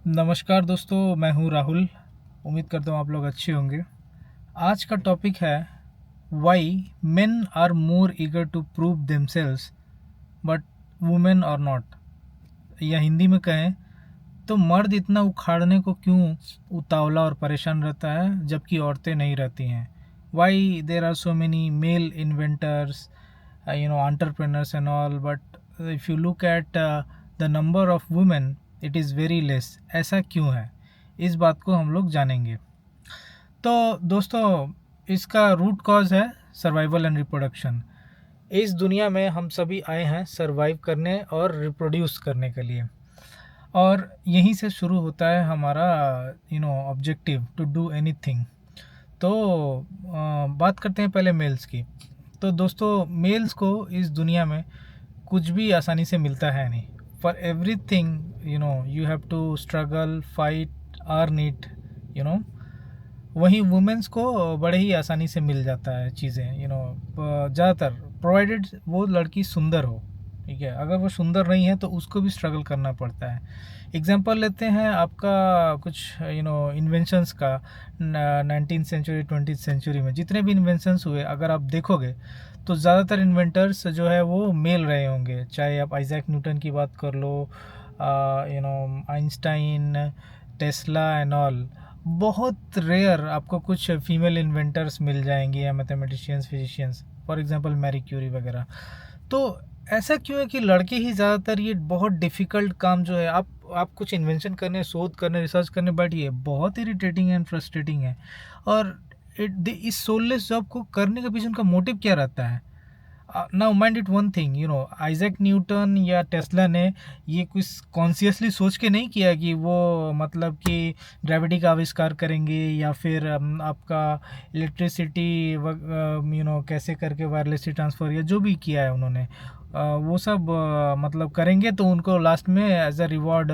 नमस्कार दोस्तों, मैं हूँ राहुल। उम्मीद करता हूँ आप लोग अच्छे होंगे। आज का टॉपिक है why men are more eager to prove themselves but women are not. या हिंदी में कहें तो मर्द इतना उखाड़ने को क्यों उतावला और परेशान रहता है जबकि औरतें नहीं रहती हैं। Why there are so many male inventors, entrepreneurs and all, but if you look at the number of women, it is very less. ऐसा क्यों है, इस बात को हम लोग जानेंगे। तो दोस्तों, इसका रूट कॉज है सर्वाइवल एंड रिप्रोडक्शन। इस दुनिया में हम सभी आए हैं सर्वाइव करने और रिप्रोड्यूस करने के लिए, और यहीं से शुरू होता है हमारा ऑब्जेक्टिव टू डू एनीथिंग। तो बात करते हैं पहले मेल्स की। तो दोस्तों, मेल्स को इस दुनिया में कुछ भी आसानी से मिलता है नहीं। For everything you have to struggle, fight, earn it. वहीं वुमेंस को बड़े ही आसानी से मिल जाता है चीज़ें, ज़्यादातर प्रोवाइडेड वो लड़की सुंदर हो। ठीक है, अगर वो सुंदर नहीं है तो उसको भी स्ट्रगल करना पड़ता है। एग्जांपल लेते हैं आपका कुछ इन्वेंशंस का। 19th सेंचुरी 20th सेंचुरी में जितने भी इन्वेंशंस हुए, अगर आप देखोगे तो ज़्यादातर इन्वेंटर्स जो है वो मेल रहे होंगे। चाहे आप आइजैक न्यूटन की बात कर लो, आइंस्टाइन, टेस्ला एंड ऑल। बहुत रेयर आपको कुछ फीमेल इन्वेंटर्स मिल जाएंगी, या mathematicians, physicians, for example Marie Curie वगैरह। तो ऐसा क्यों है कि लड़के ही ज़्यादातर ये बहुत डिफ़िकल्ट काम जो है, आप कुछ इन्वेंशन करने, शोध करने, रिसर्च करने बैठिए, बहुत इरिटेटिंग एंड फ्रस्ट्रेटिंग है। और इस सोललेस जॉब को करने के पीछे उनका मोटिव क्या रहता है? Now mind it one thing, Isaac Newton या टेस्ला ने ये कुछ कॉन्शियसली सोच के नहीं किया कि वो मतलब कि ग्रेविटी का आविष्कार करेंगे, या फिर आपका इलेक्ट्रिसिटी कैसे करके वायरलेसली ट्रांसफ़र, या जो भी किया है उन्होंने, वो सब मतलब करेंगे तो उनको लास्ट में एज अ रिवॉर्ड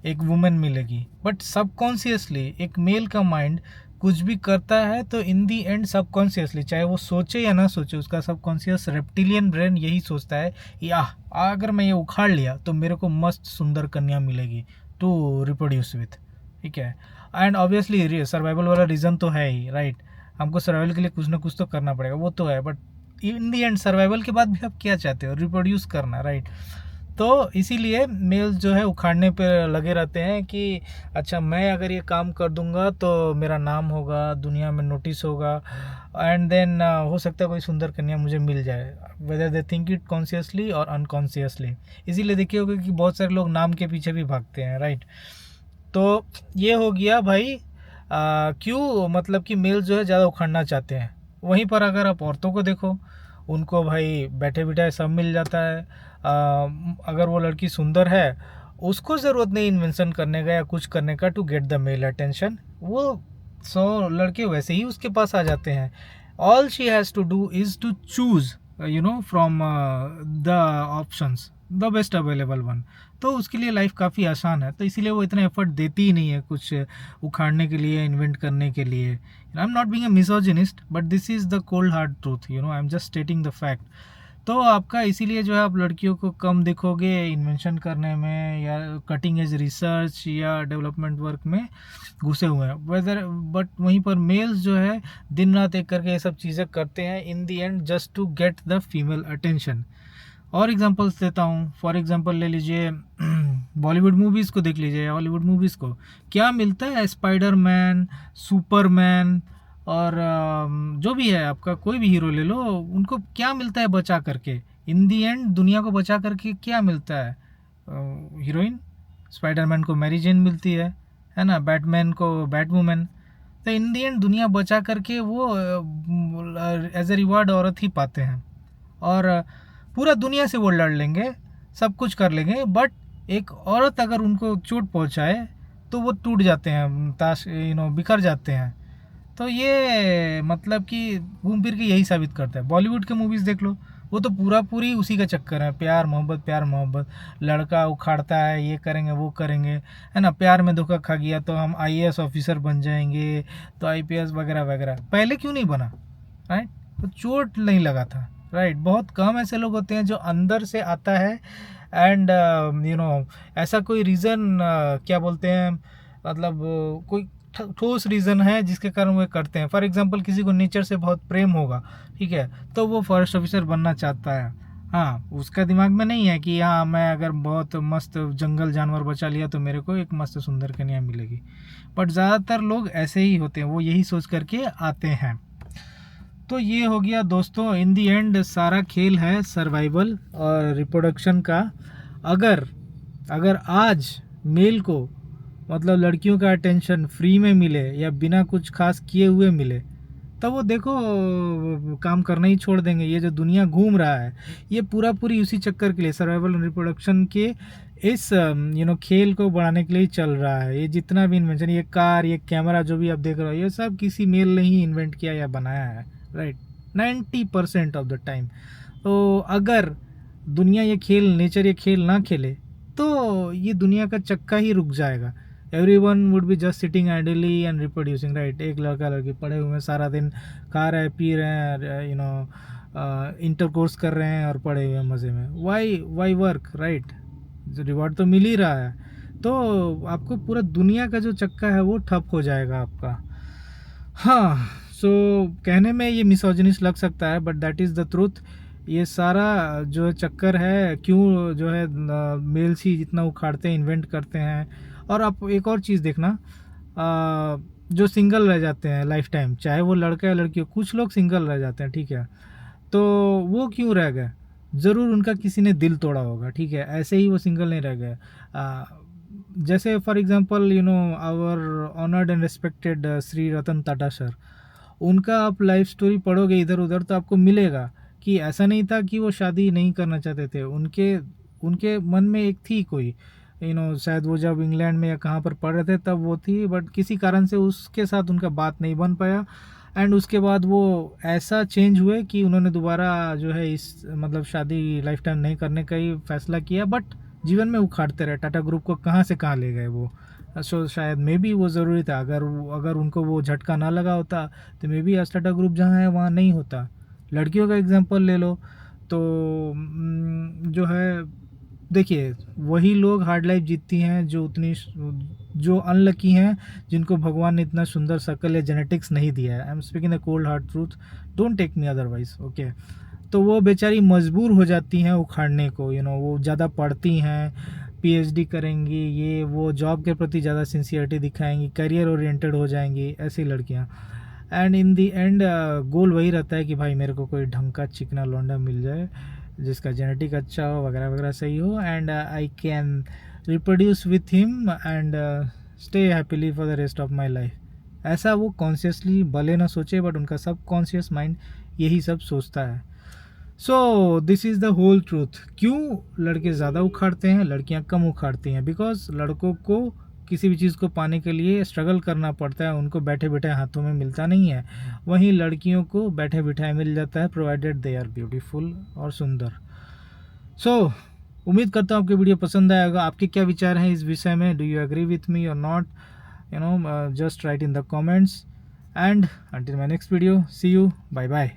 एक वुमेन मिलेगी। बट सबकॉन्शियसली एक मेल का माइंड कुछ भी करता है तो इन दी एंड सबकॉन्शियसली, चाहे वो सोचे या ना सोचे, उसका सबकॉन्शियस रेप्टिलियन ब्रेन यही सोचता है कि अगर मैं ये उखाड़ लिया तो मेरे को मस्त सुंदर कन्या मिलेगी टू रिप्रोड्यूस विथ। ठीक है, एंड ऑब्वियसली सर्वाइवल वाला रीज़न तो है ही, राइट। हमको सर्वाइवल के लिए कुछ ना कुछ तो करना पड़ेगा, वो तो है। But in the and survival के बाद भी आप क्या चाहते हो? रिप्रोड्यूस करना, राइट। तो इसीलिए मेल्स जो है उखाड़ने पे लगे रहते हैं कि अच्छा, मैं अगर ये काम कर दूंगा तो मेरा नाम होगा, दुनिया में नोटिस होगा, एंड देन हो सकता है कोई सुंदर कन्या मुझे मिल जाए, whether they think it consciously और अनकॉन्शियसली। इसीलिए देखिए होगा कि बहुत सारे लोग नाम के पीछे भी भागते हैं, राइट। तो ये हो गया भाई, क्यों मतलब कि मेल जो है ज़्यादा उखाड़ना चाहते हैं। वहीं पर अगर आप औरतों को देखो, उनको भाई बैठे बिठाए सब मिल जाता है। अगर वो लड़की सुंदर है, उसको ज़रूरत नहीं इन्वेंशन करने का या कुछ करने का to get the male attention. वो 100 लड़के वैसे ही उसके पास आ जाते हैं। All she has to do is to choose from the options the best available one. तो उसके लिए लाइफ काफ़ी आसान है, तो इसीलिए वो इतना एफर्ट देती ही नहीं है कुछ उखाड़ने के लिए, इन्वेंट करने के लिए। I am not being a misogynist, but this is the cold hard truth, I am just stating the fact. तो आपका इसीलिए जो है आप लड़कियों को कम देखोगे इन्वेंशन करने में, या कटिंग एज रिसर्च या डेवलपमेंट वर्क में घुसे हुए हैं वेदर। बट वहीं पर मेल्स जो है दिन रात एक करके ये सब चीज़ें करते हैं in the end just to get the female attention. और एग्जांपल्स देता हूँ। फॉर एग्जांपल ले लीजिए बॉलीवुड मूवीज़ को देख लीजिए, हॉलीवुड मूवीज़ को क्या मिलता है? स्पाइडरमैन, सुपरमैन, और जो भी है आपका कोई भी हीरो ले लो, उनको क्या मिलता है बचा करके? इन दी एंड दुनिया को बचा करके क्या मिलता है? हीरोइन। स्पाइडरमैन को मैरी जेन मिलती है ना, बैटमैन को बैटवुमन। तो इन दी एंड दुनिया बचा करके वो एज ए रिवार्ड औरत ही पाते हैं। और पूरा दुनिया से वो लड़ लेंगे, सब कुछ कर लेंगे, बट एक औरत अगर उनको चोट पहुंचाए तो वो टूट जाते हैं, ताश बिखर जाते हैं। तो ये मतलब कि घूम फिर के यही साबित करता है। बॉलीवुड के मूवीज़ देख लो, वो तो पूरा पूरी उसी का चक्कर है, प्यार मोहब्बत प्यार मोहब्बत। लड़का उखाड़ता है, ये करेंगे वो करेंगे, है ना। प्यार में धोखा खा गया तो हम आईएएस ऑफिसर बन जाएंगे, तो आईपीएस वगैरह वगैरह। पहले क्यों नहीं बना, राइट? तो चोट नहीं लगा था, राइट, बहुत कम ऐसे लोग होते हैं जो अंदर से आता है एंड ऐसा कोई रीज़न क्या बोलते हैं, मतलब कोई ठोस रीज़न है जिसके कारण वो करते हैं। फॉर एग्जांपल किसी को नेचर से बहुत प्रेम होगा, ठीक है, तो वो फॉरेस्ट ऑफिसर बनना चाहता है। हाँ, उसका दिमाग में नहीं है कि हाँ मैं अगर बहुत मस्त जंगल जानवर बचा लिया तो मेरे को एक मस्त सुंदर कन्या मिलेगी। बट ज़्यादातर लोग ऐसे ही होते हैं, वो यही सोच करके आते हैं। तो ये हो गया दोस्तों, इन दी एंड सारा खेल है सर्वाइवल और रिप्रोडक्शन का। अगर अगर आज मेल को मतलब लड़कियों का अटेंशन फ्री में मिले या बिना कुछ खास किए हुए मिले, तब वो देखो काम करना ही छोड़ देंगे। ये जो दुनिया घूम रहा है ये पूरा पूरी उसी चक्कर के लिए, सर्वाइवल एंड रिप्रोडक्शन के इस खेल को बढ़ाने के लिए ही चल रहा है। ये जितना भी इन्वेंशन, ये कार, ये कैमरा जो भी आप देख रहे हो, ये सब किसी मेल ने ही इन्वेंट किया या बनाया है, राइट, 90% ऑफ द टाइम। तो अगर दुनिया ये खेल, नेचर ये खेल ना खेले तो ये दुनिया का चक्का ही रुक जाएगा। Every one would be just sitting ideally and reproducing, right. एक लड़का लड़की पढ़े हुए हैं, सारा दिन खा रहे पी रहे हैं, इंटरकोर्स कर रहे हैं और पढ़े हुए हैं मज़े में। वाई वर्क, राइट, रिवॉर्ड तो मिल ही रहा है। तो आपको पूरा दुनिया का जो चक्का है वो ठप हो जाएगा आपका। हाँ, सो कहने में ये मिसोजिनिस्ट लग सकता है, but that is the truth. ये सारा जो चक्कर है, क्यों जो है मेल्स ही जितना उखाड़ते हैं, इन्वेंट करते हैं। और आप एक और चीज़ देखना, जो सिंगल रह जाते हैं लाइफ टाइम, चाहे वो लड़का या लड़की हो, कुछ लोग सिंगल रह जाते हैं, ठीक है, तो वो क्यों रह गए? ज़रूर उनका किसी ने दिल तोड़ा होगा, ठीक है, ऐसे ही वो सिंगल नहीं रह गए। जैसे for example our honoured and respected Shri Ratan Tata sir, उनका आप लाइफ स्टोरी पढ़ोगे इधर उधर तो आपको मिलेगा कि ऐसा नहीं था कि वो शादी नहीं करना चाहते थे। उनके उनके मन में एक थी कोई, शायद वो जब इंग्लैंड में या कहाँ पर पढ़ रहे थे तब वो थी, बट किसी कारण से उसके साथ उनका बात नहीं बन पाया। एंड उसके बाद वो ऐसा चेंज हुए कि उन्होंने दोबारा जो है इस मतलब शादी लाइफ टाइम नहीं करने का ही फैसला किया, बट जीवन में उखाड़ते रहे। टाटा ग्रुप को कहाँ से कहाँ ले गए वो। सो शायद मे बी वो ज़रूरी था। अगर उनको वो झटका ना लगा होता तो मे बी आज टाटा ग्रुप जहाँ है वहाँ नहीं होता। लड़कियों का एग्जांपल ले लो तो जो है, देखिए, वही लोग हार्ड लाइफ जीतती हैं जो अनलकी हैं, जिनको भगवान ने इतना सुंदर शकल या जेनेटिक्स नहीं दिया है। I am speaking the cold hard truth, don't take me otherwise, okay. तो वो बेचारी मजबूर हो जाती हैं उखाड़ने को। वो ज़्यादा पढ़ती हैं, पीएचडी करेंगी, ये वो जॉब के प्रति ज़्यादा सिंसियरिटी दिखाएंगी, करियर ओरिएंटेड हो जाएंगी ऐसी लड़कियाँ। एंड इन दी एंड गोल वही रहता है कि भाई मेरे को कोई ढंग का चिकना लौंडा मिल जाए जिसका जेनेटिक अच्छा हो, वगैरह वगैरह सही हो, and I can reproduce with him and stay happily for the rest of my life. ऐसा वो कॉन्शियसली भले ना सोचे, बट उनका सब कॉन्शियस माइंड यही सब सोचता है। So this is the whole truth. क्यों लड़के ज़्यादा उखाड़ते हैं, लड़कियां कम उखाड़ती हैं? बिकॉज लड़कों को किसी भी चीज़ को पाने के लिए स्ट्रगल करना पड़ता है, उनको बैठे बैठे हाथों में मिलता नहीं है। वहीं लड़कियों को बैठे बिठाए मिल जाता है, प्रोवाइडेड दे आर ब्यूटीफुल और सुंदर। सो उम्मीद करता हूँ आपकी वीडियो पसंद आएगा। आपके क्या विचार हैं इस विषय में? Do you agree with me और not? Just write in the comments. And until my next video, see you, bye bye.